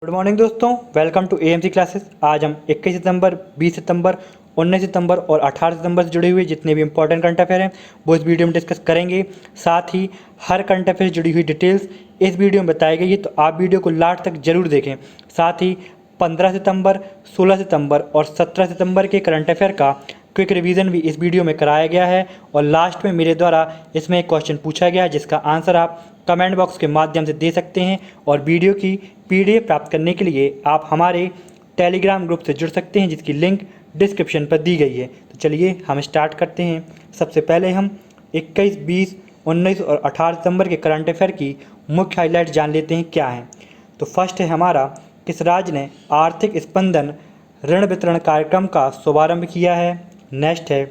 Good morning दोस्तों, welcome to AMC classes. आज हम 21 सितंबर, 20 सितंबर, 19 सितंबर और 18 सितंबर से जुड़े हुए जितने भी इंपॉर्टेंट करंट अफेयर हैं वो इस वीडियो में डिस्कस करेंगे। साथ ही हर करंट अफेयर से जुड़ी हुई डिटेल्स इस वीडियो में बताई गई है, तो आप वीडियो को लास्ट तक जरूर देखें। साथ ही 15 सितंबर, 16 सितंबर और 17 सितंबर के करंट अफेयर का क्विक रिवीजन भी इस वीडियो में कराया गया है और लास्ट में मेरे द्वारा इसमें एक क्वेश्चन पूछा गया है जिसका आंसर आप कमेंट बॉक्स के माध्यम से दे सकते हैं। और वीडियो की पीडीएफ प्राप्त करने के लिए आप हमारे टेलीग्राम ग्रुप से जुड़ सकते हैं जिसकी लिंक डिस्क्रिप्शन पर दी गई है। तो चलिए हम स्टार्ट करते हैं। सबसे पहले हम 21, 20, 19 और 18 सितंबर के करंट अफेयर की मुख्य हाईलाइट जान लेते हैं क्या हैं। तो फर्स्ट है हमारा, किस राज्य ने आर्थिक स्पंदन ऋण वितरण कार्यक्रम का शुभारंभ किया है। नेक्स्ट है,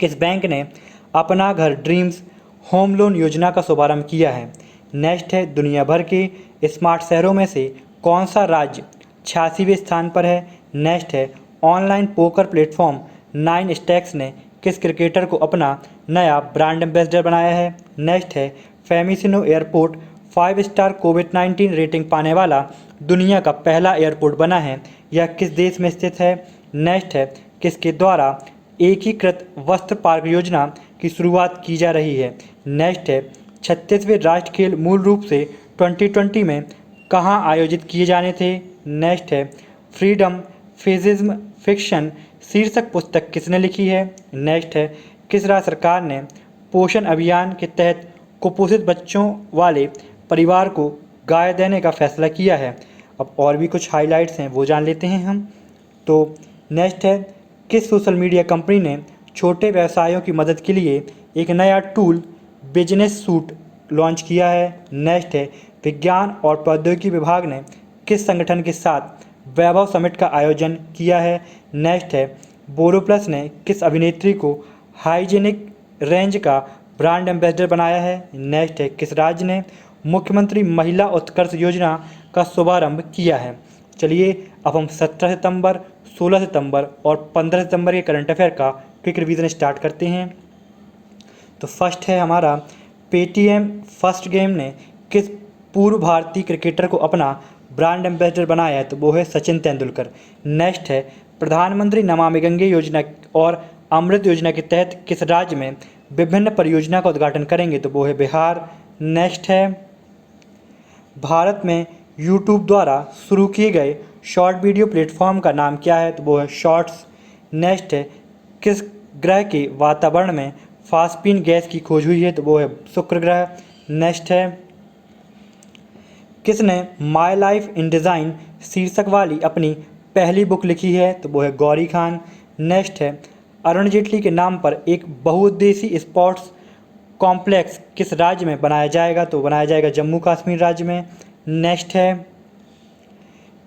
किस बैंक ने अपना घर ड्रीम्स होम लोन योजना का शुभारंभ किया है। नेक्स्ट है, दुनिया भर के स्मार्ट शहरों में से कौन सा राज्य 86वें स्थान पर है। नेक्स्ट है, ऑनलाइन पोकर प्लेटफॉर्म 9 स्टैक्स ने किस क्रिकेटर को अपना नया ब्रांड एम्बेसडर बनाया है। नेक्स्ट है, फेमिसिनो एयरपोर्ट 5 स्टार कोविड-19 रेटिंग पाने वाला दुनिया का पहला एयरपोर्ट बना है, यह किस देश में स्थित है। नेक्स्ट है, किसके द्वारा एकीकृत वस्त्र पार्क योजना की शुरुआत की जा रही है। नेक्स्ट है, 36वें राष्ट्रीय खेल मूल रूप से 2020 में कहाँ आयोजित किए जाने थे। नेक्स्ट है, फ्रीडम फेजिज्म फिक्शन शीर्षक पुस्तक किसने लिखी है। नेक्स्ट है, किस राज्य सरकार ने पोषण अभियान के तहत कुपोषित बच्चों वाले परिवार को गाय देने का फैसला किया है। अब और भी कुछ हाइलाइट्स हैं वो जान लेते हैं हम। तो नेक्स्ट है, किस सोशल मीडिया कंपनी ने छोटे व्यवसायों की मदद के लिए एक नया टूल बिजनेस सूट लॉन्च किया है। नेक्स्ट है, विज्ञान और प्रौद्योगिकी विभाग ने किस संगठन के साथ वैभव समिट का आयोजन किया है। नेक्स्ट है, बोरोप्लस ने किस अभिनेत्री को हाइजेनिक रेंज का ब्रांड एम्बेसडर बनाया है। नेक्स्ट है, किस राज्य ने मुख्यमंत्री महिला उत्कर्ष योजना का शुभारंभ किया है। चलिए अब हम 17 सितंबर, 16 सितंबर और 15 सितंबर के करंट अफेयर का क्विक रिवीजन स्टार्ट करते हैं। तो फर्स्ट है हमारा, पेटीएम फर्स्ट गेम ने किस पूर्व भारतीय क्रिकेटर को अपना ब्रांड एम्बेसडर बनाया है, तो वो है सचिन तेंदुलकर। नेक्स्ट है, प्रधानमंत्री नमामि गंगे योजना और अमृत योजना के तहत किस राज्य में विभिन्न परियोजना का उद्घाटन करेंगे, तो वो है बिहार। नेक्स्ट है, भारत में यूट्यूब द्वारा शुरू किए गए शॉर्ट वीडियो प्लेटफॉर्म का नाम क्या है, तो वो है शॉर्ट्स। नेक्स्ट है, किस ग्रह के वातावरण में फास्पिन गैस की खोज हुई है, तो वो है शुक्र ग्रह। नेक्स्ट है, किसने माई लाइफ इन डिज़ाइन शीर्षक वाली अपनी पहली बुक लिखी है, तो वो है गौरी खान। नेक्स्ट है, अरुण जेटली के नाम पर एक बहुउद्देशीय स्पोर्ट्स कॉम्प्लेक्स किस राज्य में बनाया जाएगा, तो बनाया जाएगा जम्मू कश्मीर राज्य में। नेक्स्ट है,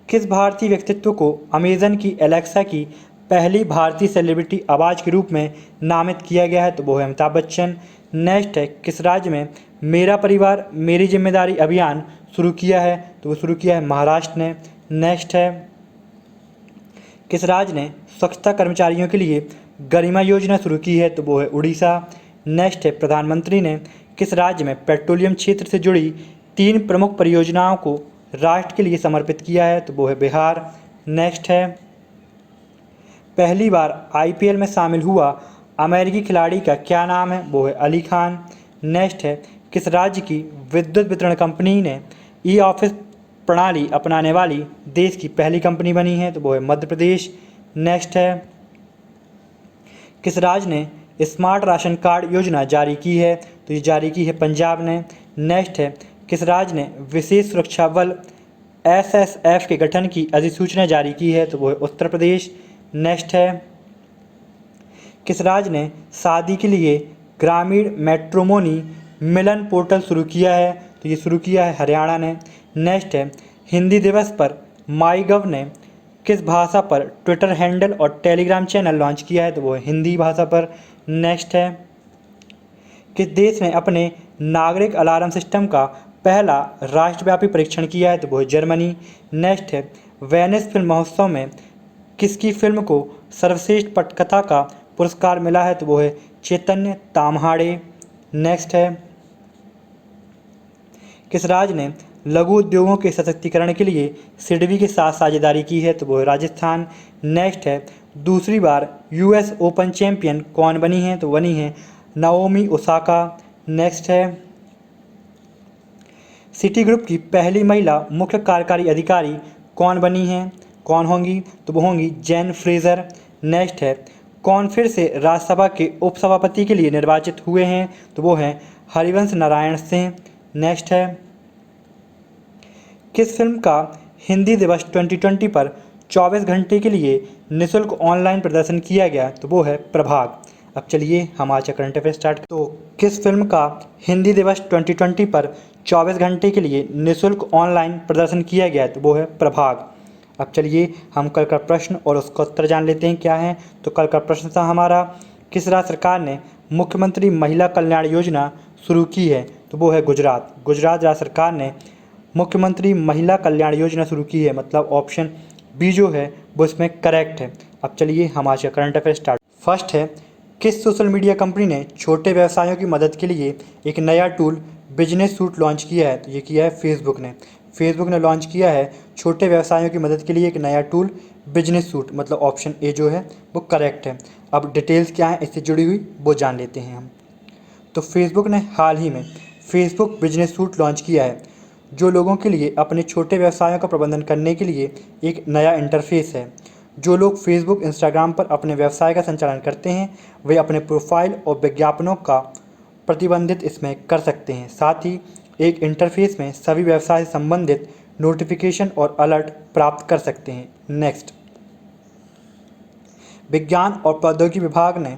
किस भारतीय व्यक्तित्व को अमेजन की एलेक्सा की पहली भारतीय सेलिब्रिटी आवाज़ के रूप में नामित किया गया है, तो वो है अमिताभ बच्चन। नेक्स्ट है, किस राज्य में मेरा परिवार मेरी जिम्मेदारी अभियान शुरू किया है, तो वो शुरू किया है महाराष्ट्र ने। नेक्स्ट है, किस राज्य ने स्वच्छता कर्मचारियों के लिए गरिमा योजना शुरू की है, तो वो है उड़ीसा। नेक्स्ट है, प्रधानमंत्री ने किस राज्य में पेट्रोलियम क्षेत्र से जुड़ी 3 प्रमुख परियोजनाओं को राष्ट्र के लिए समर्पित किया है, तो वो है बिहार। नेक्स्ट है, पहली बार आईपीएल में शामिल हुआ अमेरिकी खिलाड़ी का क्या नाम है, वो है अली खान। नेक्स्ट है, किस राज्य की विद्युत वितरण कंपनी ने ई ऑफिस प्रणाली अपनाने वाली देश की पहली कंपनी बनी है, तो वो है मध्य प्रदेश। नेक्स्ट है, किस राज्य ने स्मार्ट राशन कार्ड योजना जारी की है, तो ये जारी की है पंजाब ने। नेक्स्ट है, किस राज्य ने विशेष सुरक्षा बल एसएसएफ के गठन की अधिसूचना जारी की है, तो वो है उत्तर प्रदेश। नेक्स्ट है, किस राज्य ने शादी के लिए ग्रामीण मैट्रिमोनी मिलन पोर्टल शुरू किया है, तो ये शुरू किया है हरियाणा ने। नेक्स्ट है, हिंदी दिवस पर माईगव ने किस भाषा पर ट्विटर हैंडल और टेलीग्राम चैनल लॉन्च किया है, तो वो है हिंदी भाषा पर। नेक्स्ट है, किस देश ने अपने नागरिक अलार्म सिस्टम का पहला राष्ट्रव्यापी परीक्षण किया है, तो वो है जर्मनी। नेक्स्ट है, वेनिस फिल्म महोत्सव में किसकी फिल्म को सर्वश्रेष्ठ पटकथा का पुरस्कार मिला है, तो वो है चैतन्य ताम्हाड़े। नेक्स्ट है, किस राज्य ने लघु उद्योगों के सशक्तिकरण के लिए सिडबी के साथ साझेदारी की है? तो वो है राजस्थान। नेक्स्ट है, दूसरी बार यूएस ओपन चैंपियन कौन बनी है? तो बनी है नाओमी ओसाका। नेक्स्ट है, सिटी ग्रुप की पहली महिला मुख्य कार्यकारी अधिकारी कौन बनी हैं? कौन होंगी? तो वो होंगी जेन फ्रेजर। नेक्स्ट है, कौन फिर से राज्यसभा के उपसभापति के लिए निर्वाचित हुए हैं? तो वो हैं हरिवंश नारायण सिंह। नेक्स्ट है, किस फिल्म का हिंदी दिवस 2020 पर 24 घंटे के लिए निःशुल्क ऑनलाइन प्रदर्शन किया गया? तो वो है प्रभाग। अब चलिए हम आज का करंट अफेयर स्टार्ट। तो किस फिल्म का हिंदी दिवस 2020 पर 24 घंटे के लिए निःशुल्क ऑनलाइन प्रदर्शन किया गया? तो वो है प्रभाग। अब चलिए हम कल का प्रश्न और उसका उत्तर जान लेते हैं क्या है। तो कल का प्रश्न था हमारा, किस राज्य सरकार ने मुख्यमंत्री महिला कल्याण योजना शुरू की है? तो वो है गुजरात। गुजरात राज्य सरकार ने मुख्यमंत्री महिला कल्याण योजना शुरू की है, मतलब ऑप्शन बी जो है वो इसमें करेक्ट है। अब चलिए हम आज का करंट अफेयर स्टार्ट। फर्स्ट है, किस सोशल मीडिया कंपनी ने छोटे व्यवसायों की मदद के लिए एक नया टूल बिजनेस सूट लॉन्च किया है? तो ये किया है फेसबुक ने। फेसबुक ने लॉन्च किया है छोटे व्यवसायों की मदद के लिए एक नया टूल बिजनेस सूट, मतलब ऑप्शन ए जो है वो करेक्ट है। अब डिटेल्स क्या है इससे जुड़ी हुई वो जान लेते हैं हम। तो फेसबुक ने हाल ही में फेसबुक बिजनेस सूट लॉन्च किया है, जो लोगों के लिए अपने छोटे व्यवसायों का प्रबंधन करने के लिए एक नया इंटरफेस है। जो लोग फेसबुक इंस्टाग्राम पर अपने व्यवसाय का संचालन करते हैं वे अपने प्रोफाइल और विज्ञापनों का प्रतिबंधित इसमें कर सकते हैं। साथ ही एक इंटरफेस में सभी व्यवसाय से संबंधित नोटिफिकेशन और अलर्ट प्राप्त कर सकते हैं। नेक्स्ट, विज्ञान और प्रौद्योगिकी विभाग ने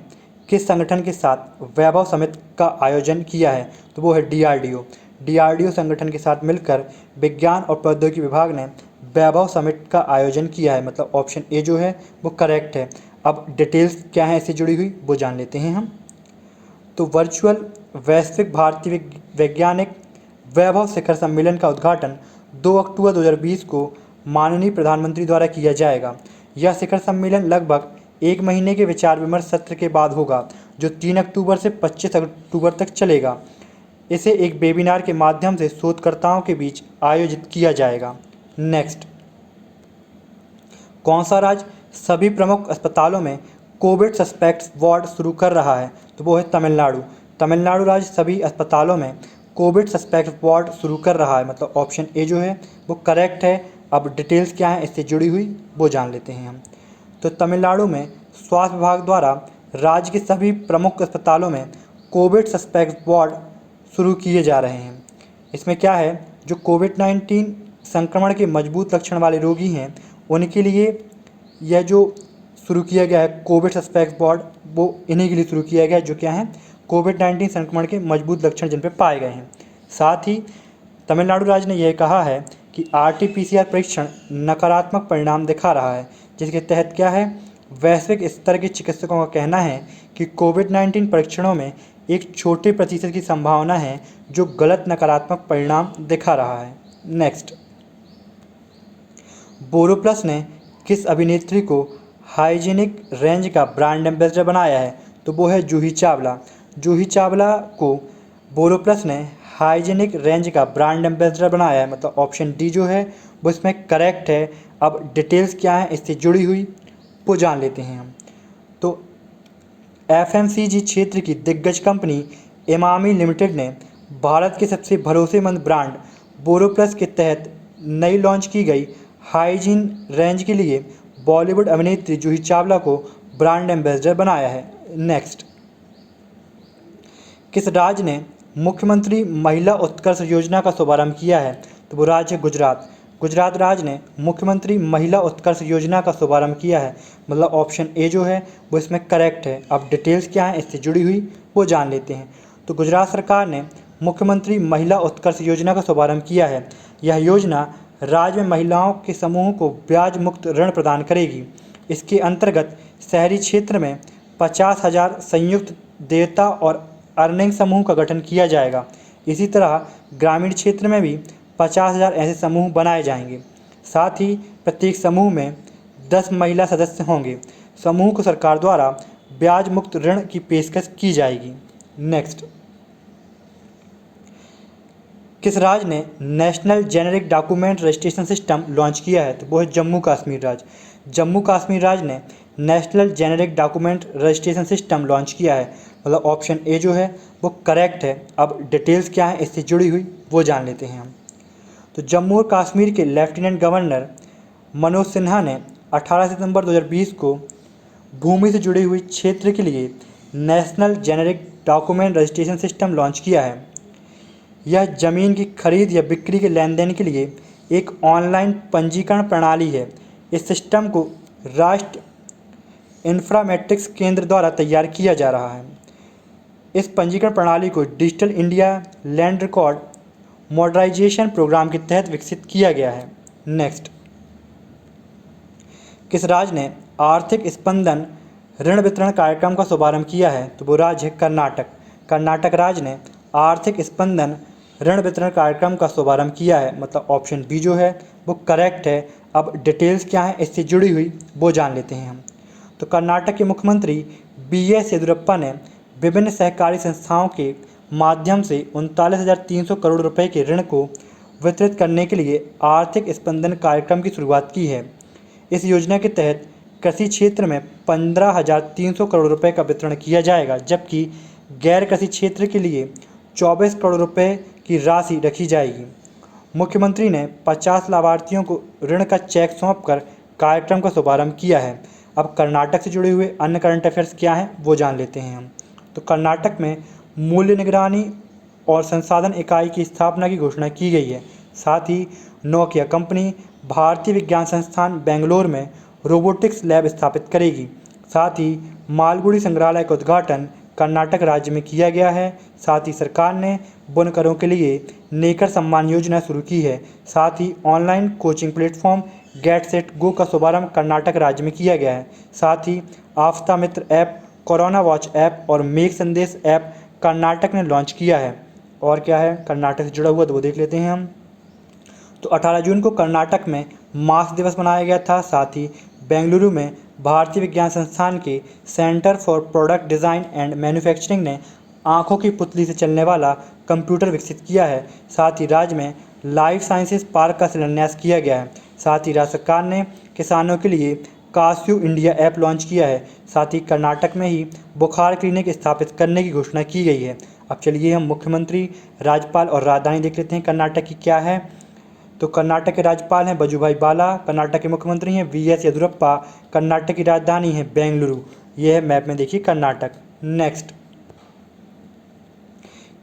किस संगठन के साथ वैभव समिट का आयोजन किया है? तो वो है डीआरडीओ। डीआरडीओ संगठन के साथ मिलकर विज्ञान और प्रौद्योगिकी विभाग ने वैभव समिट का आयोजन किया है, मतलब ऑप्शन ए जो है वो करेक्ट है। अब डिटेल्स क्या है इससे जुड़ी हुई वो जान लेते हैं हम। तो वर्चुअल वैश्विक भारतीय वैज्ञानिक वैभव शिखर सम्मेलन का उद्घाटन 2 अक्टूबर 2020 को माननीय प्रधानमंत्री द्वारा किया जाएगा। यह शिखर सम्मेलन लगभग एक महीने के विचार विमर्श सत्र के बाद होगा, जो 3 अक्टूबर से 25 अक्टूबर तक चलेगा। इसे एक वेबिनार के माध्यम से शोधकर्ताओं के बीच आयोजित किया जाएगा। नेक्स्ट, कौन सा राज्य सभी प्रमुख अस्पतालों में कोविड सस्पेक्ट्स वार्ड शुरू कर रहा है? तो वो है तमिलनाडु। तमिलनाडु राज्य सभी अस्पतालों में कोविड सस्पेक्ट वार्ड शुरू कर रहा है, मतलब ऑप्शन ए जो है वो करेक्ट है। अब डिटेल्स क्या है इससे जुड़ी हुई वो जान लेते हैं हम। तो तमिलनाडु में स्वास्थ्य विभाग द्वारा राज्य के सभी प्रमुख अस्पतालों में कोविड सस्पेक्ट वार्ड शुरू किए जा रहे हैं। इसमें क्या है, जो कोविड-19 संक्रमण के मजबूत लक्षण वाले रोगी हैं उनके लिए यह जो शुरू किया गया है कोविड सस्पेक्ट वार्ड, वो इन्हीं के लिए शुरू किया गया है जो क्या है कोविड-19 संक्रमण के मजबूत लक्षण जिन पे पाए गए हैं। साथ ही तमिलनाडु राज्य ने यह कहा है कि आरटी-पीसीआर परीक्षण नकारात्मक परिणाम दिखा रहा है, जिसके तहत क्या है वैश्विक स्तर के चिकित्सकों का कहना है कि कोविड-19 परीक्षणों में एक छोटे प्रतिशत की संभावना है जो गलत नकारात्मक परिणाम दिखा रहा है। नेक्स्ट, बोरोप्लस ने किस अभिनेत्री को हाइजीनिक रेंज का ब्रांड एम्बेसडर बनाया है? तो वो है जूही चावला। जूही चावला को बोरोप्लस ने हाइजीनिक रेंज का ब्रांड एम्बेसडर बनाया है, मतलब ऑप्शन डी जो है वो इसमें करेक्ट है। अब डिटेल्स क्या है इससे जुड़ी हुई वो जान लेते हैं हम। तो एफएमसीजी क्षेत्र की दिग्गज कंपनी इमामी लिमिटेड ने भारत के सबसे भरोसेमंद ब्रांड बोरोप्लस के तहत नई लॉन्च की गई हाइजीन रेंज के लिए बॉलीवुड अभिनेत्री जूही चावला को ब्रांड एम्बेसडर बनाया है। नेक्स्ट, किस राज्य ने मुख्यमंत्री महिला उत्कर्ष योजना का शुभारंभ किया है? तो वो राज्य है गुजरात। गुजरात राज्य ने मुख्यमंत्री महिला उत्कर्ष योजना का शुभारंभ किया है, मतलब ऑप्शन ए जो है वो इसमें करेक्ट है। अब डिटेल्स क्या है इससे जुड़ी हुई वो जान लेते हैं। तो गुजरात सरकार ने मुख्यमंत्री महिला उत्कर्ष योजना का शुभारंभ किया है। यह योजना राज्य में महिलाओं के समूह को ब्याज मुक्त ऋण प्रदान करेगी। इसके अंतर्गत शहरी क्षेत्र में 50,000 संयुक्त देयता और अर्निंग समूह का गठन किया जाएगा। इसी तरह ग्रामीण क्षेत्र में भी 50,000 ऐसे समूह बनाए जाएंगे। साथ ही प्रत्येक समूह में 10 महिला सदस्य होंगे। समूह को सरकार द्वारा ब्याज मुक्त ऋण की पेशकश की जाएगी। नेक्स्ट, किस राज्य ने national generic document registration system launch किया है? तो वो है जम्मू कश्मीर राज्य। जम्मू कश्मीर राज्य ने national generic document registration system launch किया है, मतलब ऑप्शन ए जो है वो करेक्ट है। अब डिटेल्स क्या है इससे जुड़ी हुई वो जान लेते हैं हम। तो जम्मू और कश्मीर के लेफ्टिनेंट गवर्नर मनोज सिन्हा ने 18 सितंबर 2020 को भूमि से जुड़ी हुई क्षेत्र के लिए national generic document registration system launch किया है। यह जमीन की खरीद या बिक्री के लेन देन के लिए एक ऑनलाइन पंजीकरण प्रणाली है। इस सिस्टम को राष्ट्रीय इंफ्रामेट्रिक्स केंद्र द्वारा तैयार किया जा रहा है। इस पंजीकरण प्रणाली को digital India land record modernisation programme के तहत विकसित किया गया है। नेक्स्ट, किस राज्य ने आर्थिक स्पंदन ऋण वितरण कार्यक्रम का शुभारंभ किया है? तो वो राज्य है कर्नाटक। कर्नाटक राज्य ने आर्थिक स्पंदन ऋण वितरण कार्यक्रम का शुभारंभ किया है, मतलब ऑप्शन बी जो है वो करेक्ट है। अब डिटेल्स क्या है इससे जुड़ी हुई वो जान लेते हैं हम। तो कर्नाटक के मुख्यमंत्री BS येदियुरप्पा ने विभिन्न सहकारी संस्थाओं के माध्यम से 39,300 करोड़ रुपए के ऋण को वितरित करने के लिए आर्थिक स्पंदन कार्यक्रम की शुरुआत की है। इस योजना के तहत कृषि क्षेत्र में 15,300 करोड़ रुपए का वितरण किया जाएगा, जबकि गैर कृषि क्षेत्र के लिए 24 करोड़ रुपए की राशि रखी जाएगी। मुख्यमंत्री ने 50 लाभार्थियों को ऋण का चेक सौंपकर कार्यक्रम का शुभारंभ किया है। अब कर्नाटक से जुड़े हुए अन्य करंट अफेयर्स क्या हैं वो जान लेते हैं हम। तो कर्नाटक में मूल्य निगरानी और संसाधन इकाई की स्थापना की घोषणा की गई है। साथ ही नोकिया कंपनी भारतीय विज्ञान संस्थान बेंगलोर में रोबोटिक्स लैब स्थापित करेगी। साथ ही मालगुडी संग्रहालय का उद्घाटन कर्नाटक राज्य में किया गया है। साथ ही सरकार ने बुनकरों के लिए नेकर सम्मान योजना शुरू की है। साथ ही online coaching platform get set go का शुभारंभ कर्नाटक राज्य में किया गया है। साथ ही Aastha Mitra app, corona watch app और मेघ संदेश ऐप कर्नाटक ने लॉन्च किया है। और क्या है कर्नाटक से जुड़ा हुआ तो वो देख लेते हैं हम। तो 18 जून को कर्नाटक में मास्क दिवस मनाया गया था। साथ ही बेंगलुरु में भारतीय विज्ञान संस्थान के centre for product design and manufacturing ने आंखों की पुतली से चलने वाला कंप्यूटर विकसित किया है। साथ ही राज्य में लाइफ साइंसेज पार्क का शिलान्यास किया गया है। साथ ही राज्य सरकार ने किसानों के लिए कास्यू इंडिया ऐप लॉन्च किया है। साथ ही कर्नाटक में ही बुखार क्लिनिक स्थापित करने की घोषणा की गई है। अब चलिए हम मुख्यमंत्री, राज्यपाल और राजधानी देख लेते हैं कर्नाटक की क्या है। तो कर्नाटक के राज्यपाल हैं वजुभाई वाला, कर्नाटक के मुख्यमंत्री हैं VS येदियुरप्पा, कर्नाटक की राजधानी है बेंगलुरु। ये है मैप में देखिए कर्नाटक। नेक्स्ट,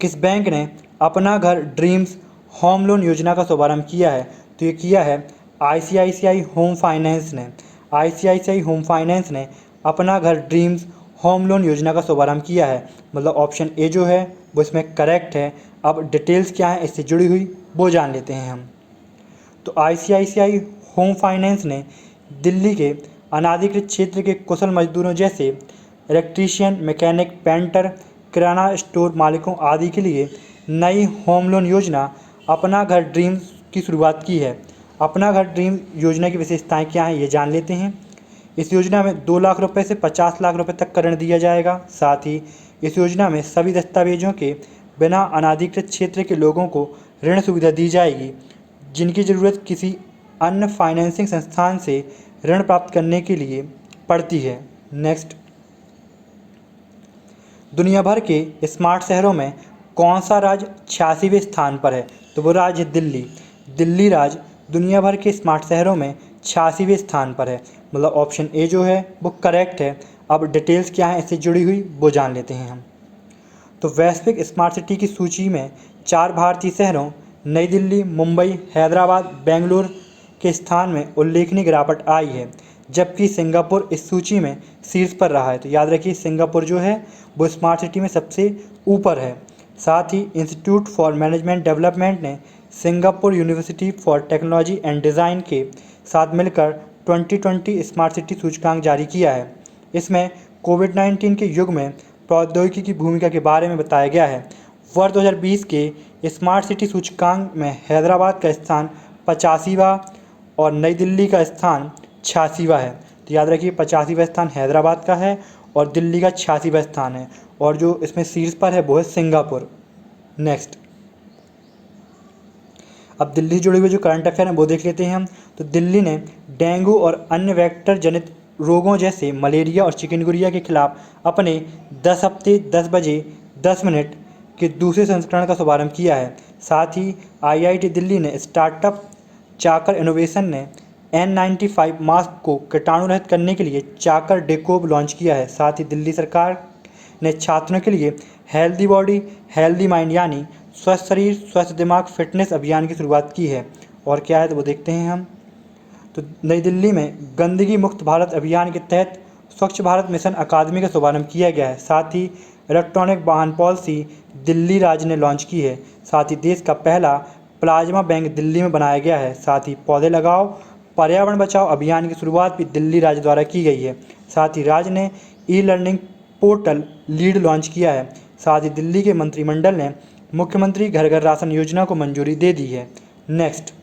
किस बैंक ने अपना घर ड्रीम्स होम लोन योजना का शुभारंभ किया है? तो ये किया है ICICI होम फाइनेंस ने। ICICI होम फाइनेंस ने अपना घर ड्रीम्स होम लोन योजना का शुभारंभ किया है, मतलब ऑप्शन ए जो है वो इसमें करेक्ट है। अब डिटेल्स क्या है इससे जुड़ी हुई वो जान लेते हैं हम। तो ICICI होम फाइनेंस ने दिल्ली के अनाधिकृत क्षेत्र के कुशल मजदूरों जैसे इलेक्ट्रीशियन, मैकेनिक, पेंटर, किराना स्टोर मालिकों आदि के लिए नई होम लोन योजना अपना घर ड्रीम्स की शुरुआत की है। अपना घर ड्रीम योजना की विशेषताएं क्या हैं ये जान लेते हैं। इस योजना में 2 लाख रुपए से 50 लाख रुपए तक का ऋण दिया जाएगा। साथ ही इस योजना में सभी दस्तावेजों के बिना अनाधिकृत क्षेत्र के लोगों को ऋण सुविधा दी जाएगी, जिनकी ज़रूरत किसी अन्य फाइनेंसिंग संस्थान से ऋण प्राप्त करने के लिए पड़ती है। नेक्स्ट, दुनिया भर के स्मार्ट शहरों में कौन सा राज्य 86वें स्थान पर है? तो वो राज्य है दिल्ली। दिल्ली राज्य दुनिया भर के स्मार्ट शहरों में 86वें स्थान पर है, मतलब ऑप्शन ए जो है वो करेक्ट है। अब डिटेल्स क्या है इससे जुड़ी हुई वो जान लेते हैं हम। तो वैश्विक स्मार्ट सिटी की सूची में 4 भारतीय शहरों नई दिल्ली, मुंबई, हैदराबाद, बेंगलुरु के स्थान में उल्लेखनीय गिरावट आई है, जबकि सिंगापुर इस सूची में शीर्ष पर रहा है। तो याद रखिए सिंगापुर जो है वो स्मार्ट सिटी में सबसे ऊपर है। साथ ही इंस्टीट्यूट फॉर मैनेजमेंट डेवलपमेंट ने Singapore university for technology and design के साथ मिलकर 2020 स्मार्ट सिटी सूचकांक जारी किया है। इसमें कोविड-19 के युग में प्रौद्योगिकी की भूमिका के बारे में बताया गया है। वर्ष 2020 के स्मार्ट सिटी सूचकांक में हैदराबाद का स्थान 85वां और नई दिल्ली का स्थान 86वां है। तो याद रखिए 85वां स्थान हैदराबाद का है और दिल्ली का 86वां स्थान है, और जो इसमें शीर्ष पर है वो है सिंगापुर। नेक्स्ट, अब दिल्ली से जुड़े हुए जो करंट अफेयर हैं वो देख लेते हैं हम। तो दिल्ली ने डेंगू और अन्य वेक्टर जनित रोगों जैसे मलेरिया और चिकनगुनिया के खिलाफ अपने 10 हफ्ते 10 बजे 10 मिनट के दूसरे संस्करण का शुभारंभ किया है। साथ ही IIT दिल्ली ने स्टार्टअप चाकर इनोवेशन ने N95 मास्क को कीटाणु रहित करने के लिए चाकर डेकोब लॉन्च किया है। साथ ही दिल्ली सरकार ने छात्रों के लिए हेल्दी बॉडी हेल्दी माइंड यानी स्वस्थ शरीर स्वस्थ दिमाग फिटनेस अभियान की शुरुआत की है। और क्या है तो वो देखते हैं हम। तो नई दिल्ली में गंदगी मुक्त भारत अभियान के तहत स्वच्छ भारत मिशन अकादमी का शुभारंभ किया गया है। साथ ही इलेक्ट्रॉनिक वाहन पॉलिसी दिल्ली राज्य ने लॉन्च की है। साथ ही देश का पहला प्लाज्मा बैंक दिल्ली में बनाया गया है। साथ ही पौधे लगाओ पर्यावरण बचाओ अभियान की शुरुआत भी दिल्ली राज्य द्वारा की गई है। साथ ही राज्य ने ई-लर्निंग पोर्टल लीड लॉन्च किया है। साथ ही दिल्ली के मंत्रिमंडल ने मुख्यमंत्री घर घर राशन योजना को मंजूरी दे दी है। नेक्स्ट,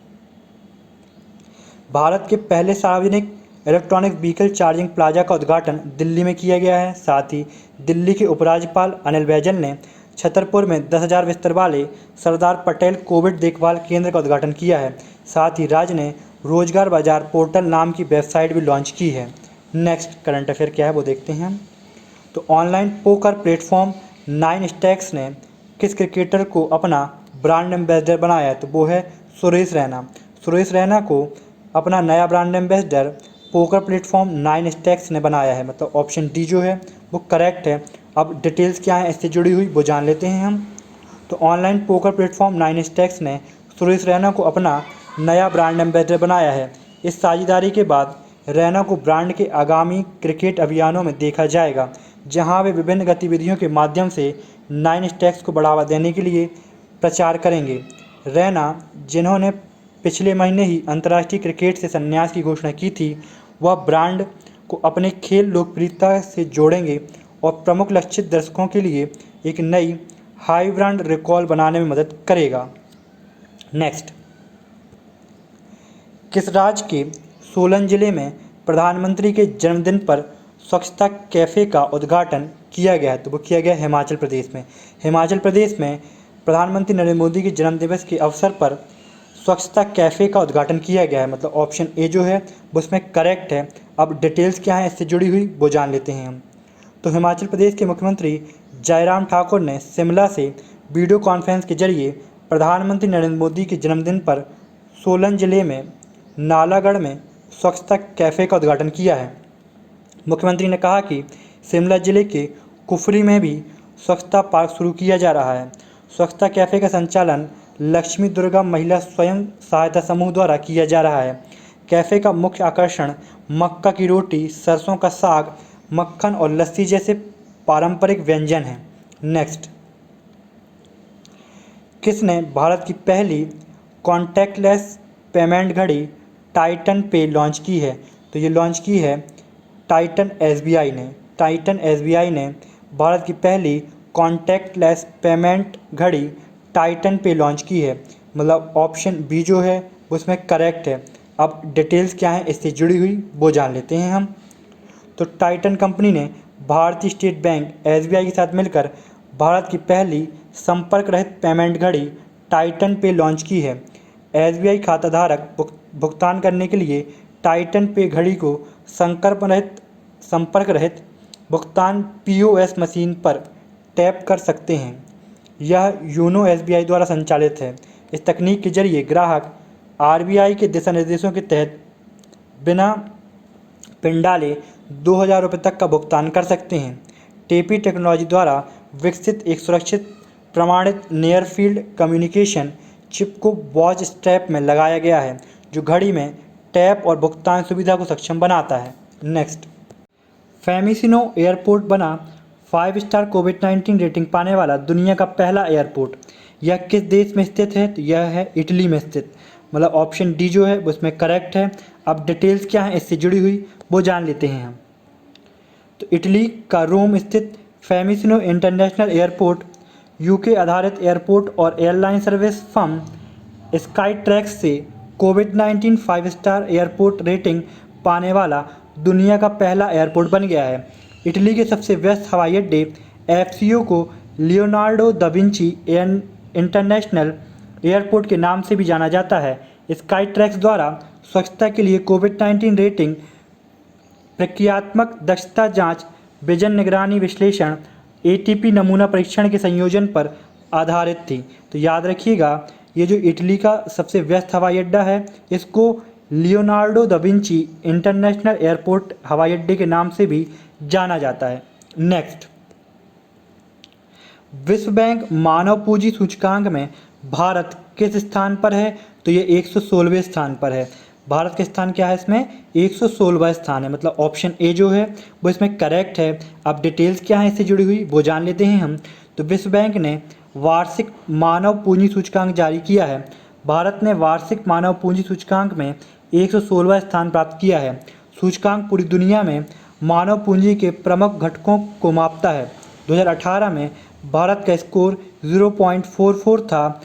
भारत के पहले सार्वजनिक इलेक्ट्रॉनिक व्हीकल चार्जिंग प्लाजा का उद्घाटन दिल्ली में किया गया है। साथ ही दिल्ली के उपराज्यपाल अनिल बैजल ने छतरपुर में 10,000 बिस्तर वाले सरदार पटेल कोविड देखभाल केंद्र का उद्घाटन किया है। साथ ही राज्य ने रोजगार बाजार पोर्टल नाम की वेबसाइट भी लॉन्च की है। नेक्स्ट करंट अफेयर क्या है वो देखते हैं हम। तो ऑनलाइन पोकर प्लेटफॉर्म 9 स्टैक्स ने किस क्रिकेटर को अपना ब्रांड एम्बेसडर बनाया है तो वो है सुरेश रैना। सुरेश रैना को अपना नया brand ambassador poker platform 9 stacks ने बनाया है। मतलब ऑप्शन डी जो है वो करेक्ट है। अब डिटेल्स क्या है इससे जुड़ी हुई वो जान लेते हैं हम। तो ऑनलाइन पोकर प्लेटफॉर्म 9 स्टैक्स ने सुरेश रैना को अपना नया ब्रांड एम्बेसडर बनाया है। इस साझेदारी के बाद रैना को ब्रांड के आगामी क्रिकेट अभियानों में देखा जाएगा, जहां वे विभिन्न गतिविधियों के माध्यम से 9 स्टैक्स को बढ़ावा देने के लिए प्रचार करेंगे। रैना, जिन्होंने पिछले महीने ही अंतर्राष्ट्रीय क्रिकेट से संन्यास की घोषणा की थी, वह ब्रांड को अपने खेल लोकप्रियता से जोड़ेंगे और प्रमुख लक्षित दर्शकों के लिए एक नई हाई ब्रांड रिकॉल बनाने में मदद करेगा। नेक्स्ट, किस राज्य के सोलन जिले में प्रधानमंत्री के जन्मदिन पर स्वच्छता कैफ़े का उद्घाटन किया गया है तो वो किया गया हिमाचल प्रदेश में। हिमाचल प्रदेश में प्रधानमंत्री नरेंद्र मोदी के जन्मदिवस के अवसर पर स्वच्छता कैफ़े का उद्घाटन किया गया है। मतलब ऑप्शन ए जो है वो उसमें करेक्ट है। अब डिटेल्स क्या है इससे जुड़ी हुई वो जान लेते हैं हम। तो हिमाचल प्रदेश के मुख्यमंत्री जयराम ठाकुर ने शिमला से वीडियो कॉन्फ्रेंस के जरिए प्रधानमंत्री नरेंद्र मोदी के जन्मदिन पर सोलन जिले में नालागढ़ में स्वच्छता कैफ़े का उद्घाटन किया है। मुख्यमंत्री ने कहा कि शिमला जिले के कुफरी में भी स्वच्छता पार्क शुरू किया जा रहा है। स्वच्छता कैफ़े का संचालन लक्ष्मी दुर्गा महिला स्वयं सहायता समूह द्वारा किया जा रहा है। कैफ़े का मुख्य आकर्षण मक्का की रोटी, सरसों का साग, मक्खन और लस्सी जैसे पारंपरिक व्यंजन हैं। नेक्स्ट, किसने भारत की पहली कॉन्टैक्टलेस पेमेंट घड़ी टाइटन पे लॉन्च की है तो ये लॉन्च की है टाइटन SBI ने। टाइटन SBI ने भारत की पहली कॉन्टैक्टलेस पेमेंट घड़ी टाइटन पे लॉन्च की है। मतलब ऑप्शन बी जो है उसमें करेक्ट है। अब डिटेल्स क्या है इससे जुड़ी हुई वो जान लेते हैं हम। तो टाइटन कंपनी ने भारतीय स्टेट बैंक SBI के साथ मिलकर भारत की पहली संपर्क रहित पेमेंट घड़ी टाइटन पे लॉन्च की है। SBI खाताधारक भुगतान करने के लिए टाइटन पे घड़ी को संपर्क रहित भुगतान POS मशीन पर टैप कर सकते हैं। यह योनो SBI द्वारा संचालित है। इस तकनीक के जरिए ग्राहक RBI के दिशा निर्देशों के तहत बिना पिन डाले 2,000 रुपये तक का भुगतान कर सकते हैं। टेपी टेक्नोलॉजी द्वारा विकसित एक सुरक्षित प्रमाणित नियर फील्ड कम्युनिकेशन चिप को वॉच स्ट्रैप में लगाया गया है, जो घड़ी में टैप और भुगतान सुविधा को सक्षम बनाता है। नेक्स्ट, फेमिसिनो एयरपोर्ट बना 5 स्टार कोविड-19 रेटिंग पाने वाला दुनिया का पहला एयरपोर्ट। यह किस देश में स्थित है तो यह है इटली में स्थित। मतलब ऑप्शन डी जो है उसमें करेक्ट है। अब डिटेल्स क्या है इससे जुड़ी हुई वो जान लेते हैं हम। तो इटली का रोम स्थित फेमिसिनो इंटरनेशनल एयरपोर्ट UK आधारित एयरपोर्ट और एयरलाइन सर्विस फर्म स्काईट्रैक्स से कोविड-19 5 स्टार एयरपोर्ट रेटिंग पाने वाला दुनिया का पहला एयरपोर्ट बन गया है। इटली के सबसे व्यस्त हवाई अड्डे FCO को Leonardo da Vinci international airport के नाम से भी जाना जाता है। स्काई ट्रैक्स द्वारा स्वच्छता के लिए कोविड-19 रेटिंग, प्रक्रियात्मक दक्षता जांच, विजन निगरानी विश्लेषण, एटीपी नमूना परीक्षण के संयोजन पर आधारित थी। तो याद रखिएगा, ये जो इटली का सबसे व्यस्त हवाई अड्डा है, इसको Leonardo da Vinci international airport हवाई अड्डे के नाम से भी जाना जाता है। नेक्स्ट, विश्व बैंक मानव पूंजी सूचकांक में भारत किस स्थान पर है? तो ये 116वें स्थान पर है। भारत का स्थान क्या है इसमें? 116वां स्थान है, मतलब ऑप्शन ए जो है वो इसमें करेक्ट है। अब डिटेल्स क्या है इससे जुड़ी हुई वो जान लेते हैं हम। तो विश्व बैंक ने वार्षिक मानव पूंजी सूचकांक जारी किया है। भारत ने वार्षिक मानव पूंजी सूचकांक में 116वां स्थान प्राप्त किया है। सूचकांक पूरी दुनिया में मानव पूंजी के प्रमुख घटकों को मापता है। 2018 में भारत का स्कोर 0.44 था,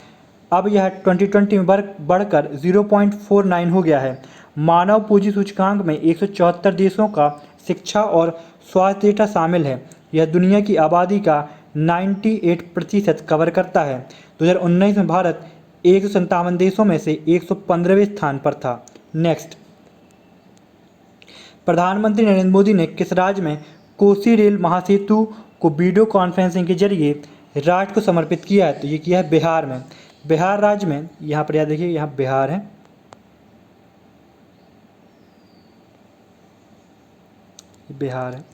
अब यह 2020 में बढ़कर 0.49 हो गया है। मानव पूंजी सूचकांक में 174 देशों का शिक्षा और स्वास्थ्य डेटा शामिल है। यह दुनिया की आबादी का 98% कवर करता है। 2019 में भारत 157 देशों में से 115वें स्थान पर था। नेक्स्ट, प्रधानमंत्री नरेंद्र मोदी ने किस राज्य में कोसी रेल महासेतु को वीडियो कॉन्फ्रेंसिंग के जरिए राष्ट्र को समर्पित किया है? तो ये किया है बिहार में। बिहार राज्य में, यहाँ पर याद देखिए, यहाँ बिहार है, बिहार है।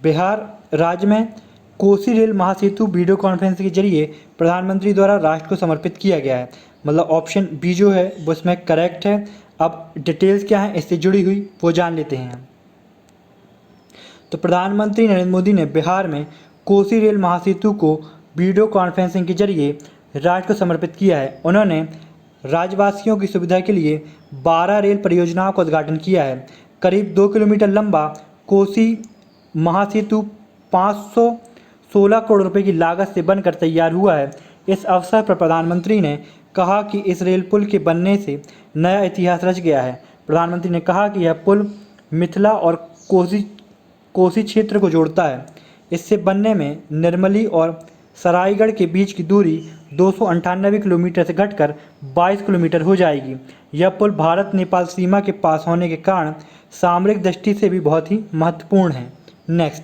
बिहार राज्य में कोसी रेल महासेतु वीडियो कॉन्फ्रेंसिंग के जरिए प्रधानमंत्री द्वारा राष्ट्र को समर्पित किया गया है। मतलब ऑप्शन बी जो है वो इसमें करेक्ट है। अब डिटेल्स क्या है इससे जुड़ी हुई वो जान लेते हैं हम। तो प्रधानमंत्री नरेंद्र मोदी ने बिहार में कोसी रेल महासेतु को वीडियो कॉन्फ्रेंसिंग के जरिए राष्ट्र को समर्पित किया है। उन्होंने राज्यवासियों की सुविधा के लिए 12 रेल परियोजनाओं का उद्घाटन किया है। करीब 2 किलोमीटर लंबा कोसी महासेतु 516 करोड़ रुपए की लागत से बनकर तैयार हुआ है। इस अवसर पर प्रधानमंत्री ने कहा कि इस रेल पुल के बनने से नया इतिहास रच गया है। प्रधानमंत्री ने कहा कि यह पुल मिथिला और कोसी क्षेत्र को जोड़ता है। इससे बनने में निर्मली और सरायगढ़ के बीच की दूरी 298 किलोमीटर से घटकर 22 किलोमीटर हो जाएगी। यह पुल भारत नेपाल सीमा के पास होने के कारण सामरिक दृष्टि से भी बहुत ही महत्वपूर्ण है। नेक्स्ट,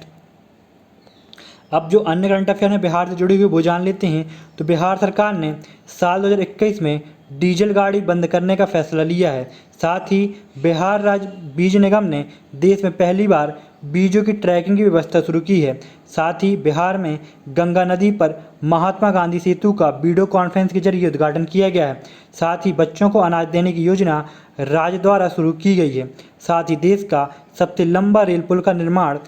अब जो अन्य करंट अफेयर हैं बिहार से जुड़ी हुई वो जान लेते हैं। तो बिहार सरकार ने साल 2021 में डीजल गाड़ी बंद करने का फैसला लिया है। साथ ही बिहार राज्य बीज निगम ने देश में पहली बार बीजों की ट्रैकिंग की व्यवस्था शुरू की है। साथ ही बिहार में गंगा नदी पर महात्मा गांधी सेतु का वीडियो कॉन्फ्रेंस के जरिए उद्घाटन किया गया है। साथ ही बच्चों को अनाज देने की योजना राज्य द्वारा शुरू की गई है। साथ ही देश का सबसे लंबा रेल पुल का निर्माण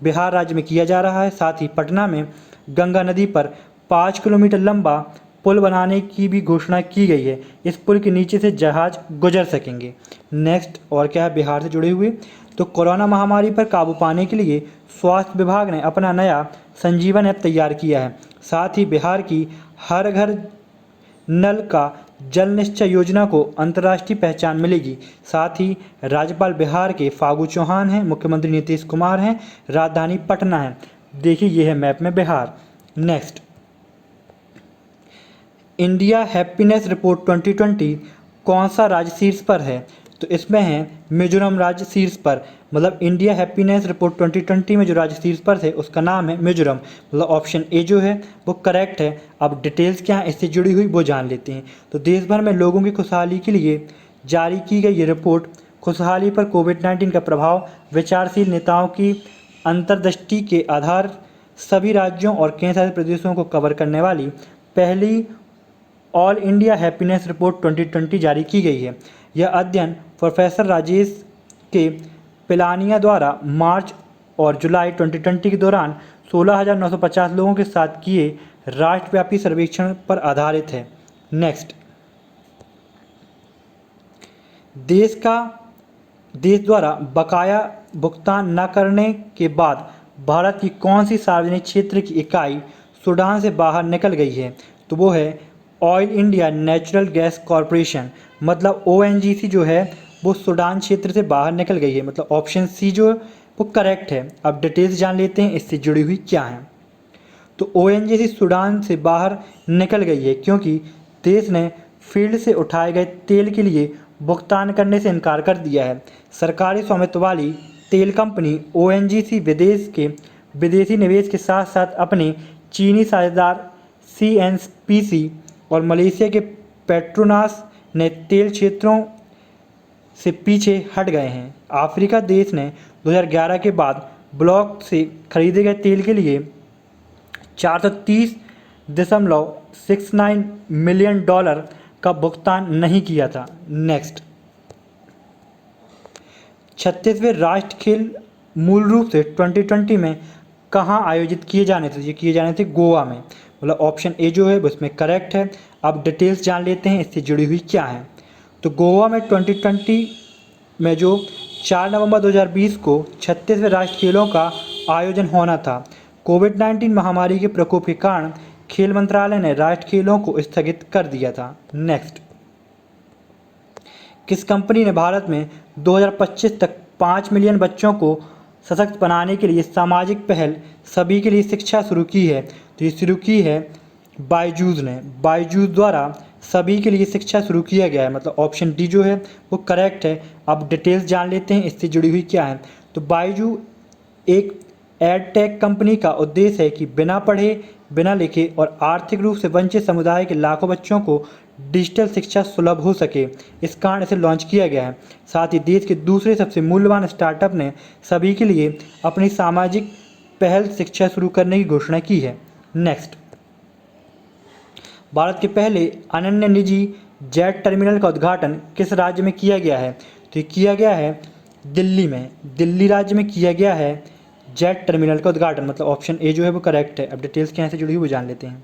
बिहार राज्य में किया जा रहा है। साथ ही पटना में गंगा नदी पर 5 किलोमीटर लंबा पुल बनाने की भी घोषणा की गई है। इस पुल के नीचे से जहाज गुजर सकेंगे। नेक्स्ट, और क्या है बिहार से जुड़े हुए, तो कोरोना महामारी पर काबू पाने के लिए स्वास्थ्य विभाग ने अपना नया संजीवन ऐप तैयार किया है। साथ ही बिहार की हर घर नल का जल निश्चय योजना को अंतर्राष्ट्रीय पहचान मिलेगी। साथ ही राज्यपाल बिहार के फागू चौहान हैं, मुख्यमंत्री नीतीश कुमार हैं, राजधानी पटना है। देखिए ये है मैप में Bihar. Next, India happiness report 2020 कौन सा राज्य शीर्ष पर है? तो इसमें है मिजोरम राज्य शीर्ष पर। मतलब इंडिया हैप्पीनेस रिपोर्ट 2020 में जो राज्य शीर्ष पर थे उसका नाम है मिजोरम। मतलब ऑप्शन ए जो है वो करेक्ट है। अब डिटेल्स क्या है इससे जुड़ी हुई वो जान लेते हैं। तो देश भर में लोगों की खुशहाली के लिए जारी की गई ये रिपोर्ट खुशहाली पर कोविड-19 का प्रभाव, विचारशील नेताओं की अंतर्दृष्टि के आधार सभी राज्यों और केंद्र शासित प्रदेशों को कवर करने वाली पहली ऑल इंडिया हैप्पीनेस रिपोर्ट 2020 जारी की गई है। यह अध्ययन प्रोफेसर राजेश के पिलानिया द्वारा मार्च और जुलाई 2020 के दौरान 16,950 लोगों के साथ किए राष्ट्रव्यापी सर्वेक्षण पर आधारित है। नेक्स्ट, देश द्वारा बकाया भुगतान न करने के बाद भारत की कौन सी सार्वजनिक क्षेत्र की इकाई सूडान से बाहर निकल गई है? तो वो है oil India natural gas corporation. मतलब ONGC जो है वो सूडान क्षेत्र से बाहर निकल गई है। मतलब ऑप्शन सी जो है वो करेक्ट है। अब डिटेल्स जान लेते हैं इससे जुड़ी हुई क्या है। तो ओएनजीसी सूडान से बाहर निकल गई है क्योंकि देश ने फील्ड से उठाए गए तेल के लिए भुगतान करने से इनकार कर दिया है। सरकारी स्वामित्व वाली तेल कंपनी ओएनजीसी विदेशी निवेश के साथ साथ अपने चीनी साझेदार सीएनपीसी और मलेशिया के पेट्रोनास ने तेल क्षेत्रों से पीछे हट गए हैं। अफ्रीका देश ने 2011 के बाद ब्लॉक से खरीदे गए तेल के लिए 430.69 मिलियन डॉलर का भुगतान नहीं किया था। नेक्स्ट, 36वें राष्ट्रीय खेल मूल रूप से 2020 में कहाँ आयोजित किए जाने थे? ये किए जाने थे गोवा में। मतलब ऑप्शन ए जो है उसमें करेक्ट है। अब डिटेल्स जान लेते हैं इससे जुड़ी हुई क्या है। तो गोवा में 2020 में जो 4 नवंबर 2020 को 36वें राष्ट्रीय खेलों का आयोजन होना था, कोविड-19 महामारी के प्रकोप के कारण खेल मंत्रालय ने राष्ट्रीय खेलों को स्थगित कर दिया था। नेक्स्ट, किस कंपनी ने भारत में 2025 तक 5 मिलियन बच्चों को सशक्त बनाने के लिए सामाजिक पहल सभी के लिए शिक्षा शुरू की है? तो ये शुरू की है बायजूस ने। बायजूस द्वारा सभी के लिए शिक्षा शुरू किया गया है। मतलब ऑप्शन डी जो है वो करेक्ट है। अब डिटेल्स जान लेते हैं इससे जुड़ी हुई क्या है। तो बायजू एक एडटेक कंपनी का उद्देश्य है कि बिना पढ़े, बिना लिखे और आर्थिक रूप से वंचित समुदाय के लाखों बच्चों को डिजिटल शिक्षा सुलभ हो सके। इस कारण इसे लॉन्च किया गया है। साथ ही देश के दूसरे सबसे मूल्यवान स्टार्टअप ने सभी के लिए अपनी सामाजिक पहल शिक्षा शुरू करने की घोषणा की है। नेक्स्ट, भारत के पहले अनन्य निजी जेट टर्मिनल का उद्घाटन किस राज्य में किया गया है? तो ये किया गया है दिल्ली में। दिल्ली राज्य में किया गया है जेट टर्मिनल का उद्घाटन। मतलब ऑप्शन ए जो है वो करेक्ट है। अब डिटेल्स क्या से जुड़ी हुई वो जान लेते हैं।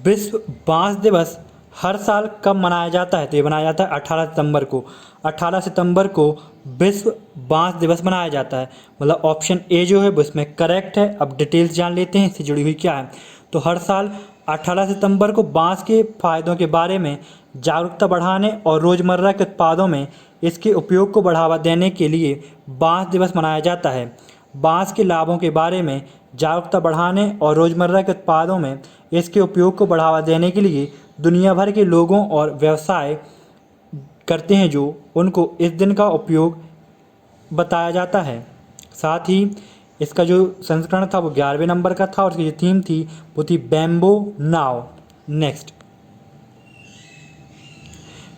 विश्व बांस दिवस हर साल कब मनाया जाता है? तो ये मनाया जाता है 18 सितंबर को। 18 सितंबर को विश्व बांस दिवस मनाया जाता है। मतलब ऑप्शन ए जो है उसमें करेक्ट है। अब डिटेल्स जान लेते हैं इससे जुड़ी हुई क्या है। तो हर साल 18 सितंबर को बांस के फायदों के बारे में जागरूकता बढ़ाने और रोज़मर्रा के उत्पादों में इसके उपयोग को बढ़ावा देने के लिए बांस दिवस मनाया जाता है। बांस के लाभों के बारे में जागरूकता बढ़ाने और रोज़मर्रा के उत्पादों में इसके उपयोग को बढ़ावा देने के लिए दुनिया भर के लोगों और व्यवसाय करते हैं जो उनको इस दिन का उपयोग बताया जाता है। साथ ही इसका जो संस्करण था वो 11वें नंबर का था और इसकी जो थीम थी वो थी बैम्बो नाव। नेक्स्ट,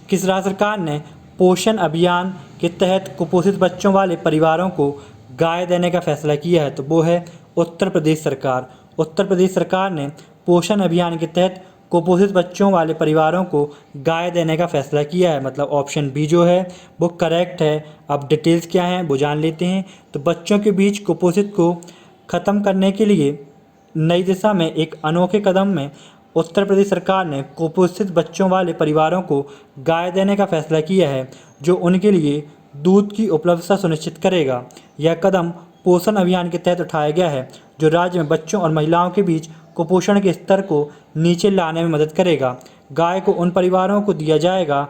किस राज्य सरकार ने पोषण अभियान के तहत कुपोषित बच्चों वाले परिवारों को गाय देने का फैसला किया है? तो वो है उत्तर प्रदेश सरकार। उत्तर प्रदेश सरकार ने पोषण अभियान के तहत कुपोषित बच्चों वाले परिवारों को गाय देने का फैसला किया है। मतलब ऑप्शन बी जो है वो करेक्ट है। अब डिटेल्स क्या हैं वो जान लेते हैं। तो बच्चों के बीच कुपोषित को ख़त्म करने के लिए नई दिशा में एक अनोखे कदम में उत्तर प्रदेश सरकार ने कुपोषित बच्चों वाले परिवारों को गाय देने का फैसला किया है जो उनके लिए दूध की उपलब्धता सुनिश्चित करेगा। यह कदम पोषण अभियान के तहत उठाया गया है जो राज्य में बच्चों और महिलाओं के बीच कुपोषण के स्तर को नीचे लाने में मदद करेगा। गाय को उन परिवारों को दिया जाएगा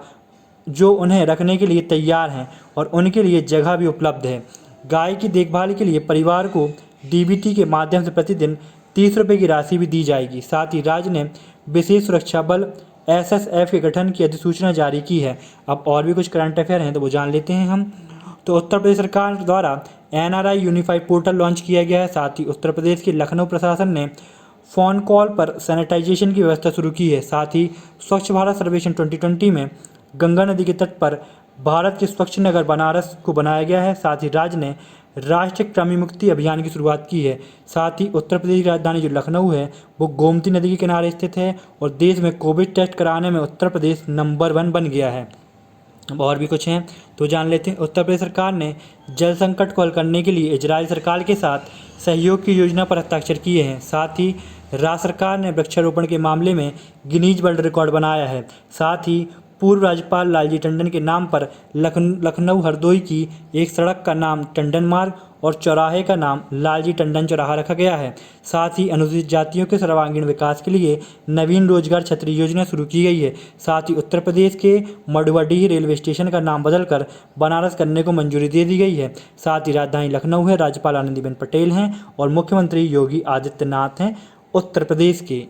जो उन्हें रखने के लिए तैयार हैं और उनके लिए जगह भी उपलब्ध है। गाय की देखभाल के लिए परिवार को डीबीटी के माध्यम से प्रतिदिन 30 रुपये की राशि भी दी जाएगी। साथ ही राज्य ने विशेष सुरक्षा बल एसएसएफ के गठन की अधिसूचना जारी की है। अब और भी कुछ करंट अफेयर हैं तो वो जान लेते हैं हम। तो उत्तर प्रदेश सरकार द्वारा एनआरआई यूनिफाइड पोर्टल लॉन्च किया गया है। साथ ही उत्तर प्रदेश के लखनऊ प्रशासन ने फ़ोन कॉल पर सैनिटाइजेशन की व्यवस्था शुरू की है। साथ ही स्वच्छ भारत सर्वेक्षण 2020 में गंगा नदी के तट पर भारत के स्वच्छ नगर बनारस को बनाया गया है। साथ ही राज्य ने राष्ट्रीय कृमि मुक्ति अभियान की शुरुआत की है। साथ ही उत्तर प्रदेश की राजधानी जो लखनऊ है वो गोमती नदी के किनारे स्थित है और देश में कोविड टेस्ट कराने में उत्तर प्रदेश नंबर 1 बन गया है। अब और भी कुछ हैं तो जान लेते हैं। उत्तर प्रदेश सरकार ने जल संकट को हल करने के लिए इजरायल सरकार के साथ सहयोग की योजना पर हस्ताक्षर किए हैं। साथ ही राज्य सरकार ने वृक्षारोपण के मामले में गिनीज वर्ल्ड रिकॉर्ड बनाया है। साथ ही पूर्व राज्यपाल लालजी टंडन के नाम पर लखनऊ हरदोई की एक सड़क का नाम टंडन मार्ग और चौराहे का नाम लालजी टंडन चौराहा रखा गया है। साथ ही अनुसूचित जातियों के सर्वांगीण विकास के लिए नवीन रोजगार छतरी योजना शुरू की गई है। साथ ही उत्तर प्रदेश के मडुवाडीह रेलवे स्टेशन का नाम बदलकर बनारस करने को मंजूरी दे दी गई है। साथ ही राजधानी लखनऊ है, राज्यपाल आनंदीबेन पटेल हैं और मुख्यमंत्री योगी आदित्यनाथ हैं उत्तर प्रदेश के।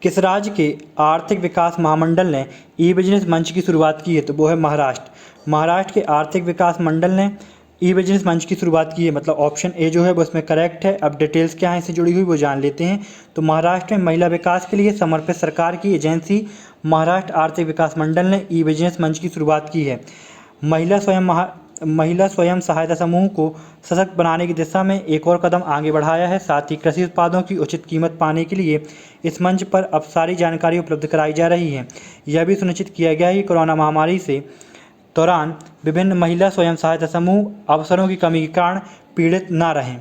किस राज्य के आर्थिक विकास महामंडल ने ई बिजनेस मंच की शुरुआत की है? तो वो है महाराष्ट्र। महाराष्ट्र के आर्थिक विकास मंडल ने ई बिजनेस मंच की शुरुआत की है, मतलब ऑप्शन ए जो है वो इसमें करेक्ट है। अब डिटेल्स क्या है इससे जुड़ी हुई वो जान लेते हैं। तो महाराष्ट्र में महिला विकास के लिए समर्पित सरकार की एजेंसी महाराष्ट्र आर्थिक विकास मंडल ने ई बिजनेस मंच की शुरुआत की है। महिला स्वयं सहायता समूह को सशक्त बनाने की दिशा में एक और कदम आगे बढ़ाया है। साथ ही कृषि उत्पादों की उचित कीमत पाने के लिए इस मंच पर अब सारी जानकारी उपलब्ध कराई जा रही है। यह भी सुनिश्चित किया गया है कि कोरोना महामारी से दौरान विभिन्न महिला स्वयं सहायता समूह अवसरों की कमी के कारण पीड़ित न रहें।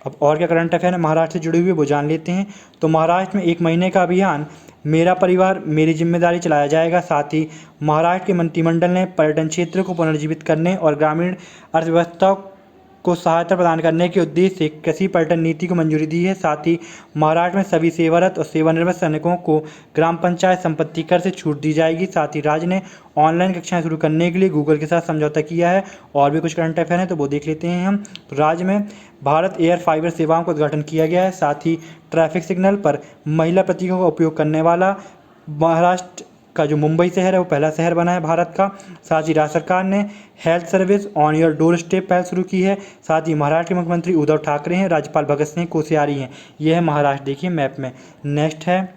अब और क्या करंट अफेयर है महाराष्ट्र से जुड़े हुए वो जान लेते हैं। तो महाराष्ट्र में 1 महीने का अभियान मेरा परिवार मेरी जिम्मेदारी चलाया जाएगा। साथ ही महाराष्ट्र के मंत्रिमंडल ने पर्यटन क्षेत्र को पुनर्जीवित करने और ग्रामीण अर्थव्यवस्था को सहायता प्रदान करने के उद्देश्य से कृषि पर्यटन नीति को मंजूरी दी है। साथ ही महाराष्ट्र में सभी सेवारत और सेवानिवृत्त सैनिकों को ग्राम पंचायत संपत्ति कर से छूट दी जाएगी। साथ ही राज्य ने ऑनलाइन कक्षाएं शुरू करने के लिए गूगल के साथ समझौता किया है। और भी कुछ करंट अफेयर हैं तो वो देख लेते हैं हम। तो राज्य में भारत एयर फाइबर सेवाओं का उद्घाटन किया गया है। साथ ही ट्रैफिक सिग्नल पर महिला प्रतीकों का उपयोग करने वाला महाराष्ट्र का जो मुंबई शहर है वो पहला शहर बना है भारत का। साथ ही राज्य सरकार ने health service on your door step पहल शुरू की है। साथ ही महाराष्ट्र के मुख्यमंत्री उद्धव ठाकरे हैं, राज्यपाल भगत सिंह कोश्यारी हैं। यह है महाराष्ट्र, देखिए मैप में। नेक्स्ट है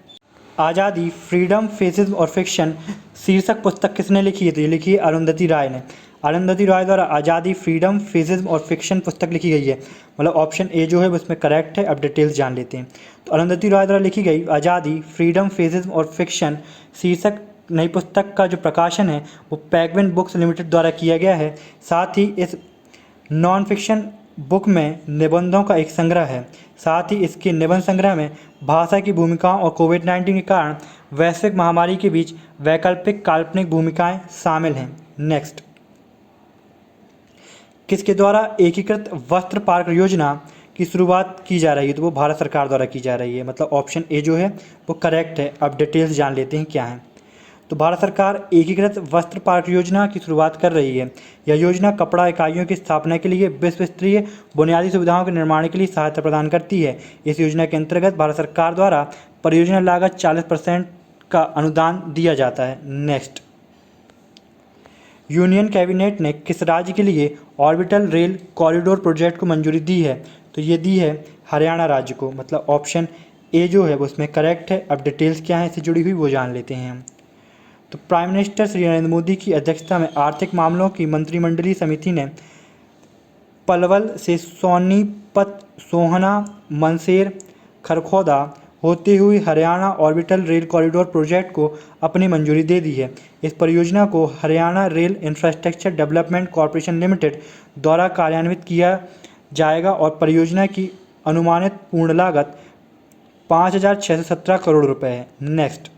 आज़ादी, फ्रीडम, फेसिज्म और फिक्शन शीर्षक पुस्तक किसने लिखी है? तो ये लिखी है अरुंधति राय ने। अरुंधति राय द्वारा आज़ादी, फ्रीडम, फेसिज्म और फिक्शन पुस्तक लिखी गई है, मतलब ऑप्शन ए जो है वो इसमें करेक्ट है। अब डिटेल्स जान लेते हैं। तो अरुंधति राय द्वारा लिखी गई आज़ादी, फ्रीडम, फेसिज्म और फिक्शन शीर्षक नई पुस्तक का जो प्रकाशन है वो पेंगुइन बुक्स लिमिटेड द्वारा किया गया है। साथ ही इस नॉन फिक्शन बुक में निबंधों का एक संग्रह है। साथ ही इसके निबंध संग्रह में भाषा की भूमिकाओं और कोविड-19 के कारण वैश्विक महामारी के बीच वैकल्पिक काल्पनिक भूमिकाएं शामिल हैं। नेक्स्ट, किसके द्वारा एकीकृत वस्त्र पार्क योजना की शुरुआत की जा रही है? तो वो भारत सरकार द्वारा की जा रही है, मतलब ऑप्शन ए जो है वो करेक्ट है। अब डिटेल्स जान लेते हैं क्या है। तो भारत सरकार एकीकृत वस्त्र पार्क योजना की शुरुआत कर रही है। यह योजना कपड़ा इकाइयों की स्थापना के लिए विश्व स्तरीय बुनियादी सुविधाओं के निर्माण के लिए सहायता प्रदान करती है। इस योजना के अंतर्गत भारत सरकार द्वारा परियोजना लागत 40% का अनुदान दिया जाता है। नेक्स्ट, यूनियन कैबिनेट ने किस राज्य के लिए ऑर्बिटल रेल कॉरिडोर प्रोजेक्ट को मंजूरी दी है? तो ये दी है हरियाणा राज्य को, मतलब ऑप्शन ए जो है वो उसमें करेक्ट है। अब डिटेल्स क्या है इससे जुड़ी हुई वो जान लेते हैं हम। तो प्राइम मिनिस्टर श्री नरेंद्र मोदी की अध्यक्षता में आर्थिक मामलों की मंत्रिमंडलीय समिति ने पलवल से सोनीपत, सोहना, मनसेर, खरखौदा होते हुए Haryana orbital rail corridor project को अपनी मंजूरी दे दी है। इस परियोजना को Haryana rail infrastructure development corporation limited द्वारा कार्यान्वित किया जाएगा और परियोजना की अनुमानित पूर्ण लागत 5,617 करोड़ रुपए है। नेक्स्ट,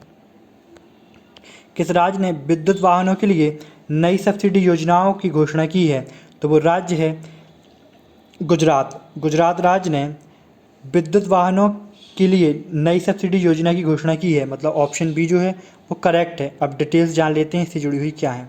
किस राज्य ने विद्युत वाहनों के लिए नई सब्सिडी योजनाओं की घोषणा की है? तो वो राज्य है गुजरात। गुजरात राज्य ने विद्युत वाहनों के लिए नई सब्सिडी योजना की घोषणा की है, मतलब ऑप्शन बी जो है वो करेक्ट है। अब डिटेल्स जान लेते हैं इससे जुड़ी हुई क्या है।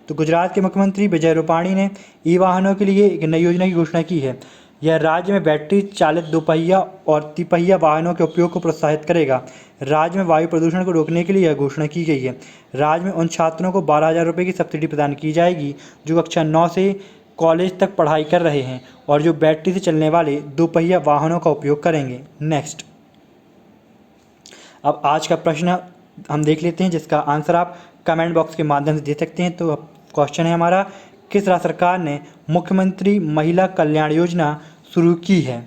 तो गुजरात के मुख्यमंत्री विजय रूपाणी ने ई वाहनों के लिए एक नई योजना की घोषणा की है। यह राज्य में बैटरी चालित दोपहिया और तिपहिया वाहनों के उपयोग को प्रोत्साहित करेगा। राज्य में वायु प्रदूषण को रोकने के लिए यह घोषणा की गई है। राज्य में उन छात्रों को 12,000 रुपये की सब्सिडी प्रदान की जाएगी जो कक्षा 9 से कॉलेज तक पढ़ाई कर रहे हैं और जो बैटरी से चलने वाले दोपहिया वाहनों का उपयोग करेंगे। नेक्स्ट, अब आज का प्रश्न हम देख लेते हैं जिसका आंसर आप कमेंट बॉक्स के माध्यम से दे सकते हैं। तो क्वेश्चन है हमारा, किस राज्य सरकार ने मुख्यमंत्री महिला कल्याण योजना शुरू की है?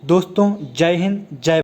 दोस्तों जय हिंद, जय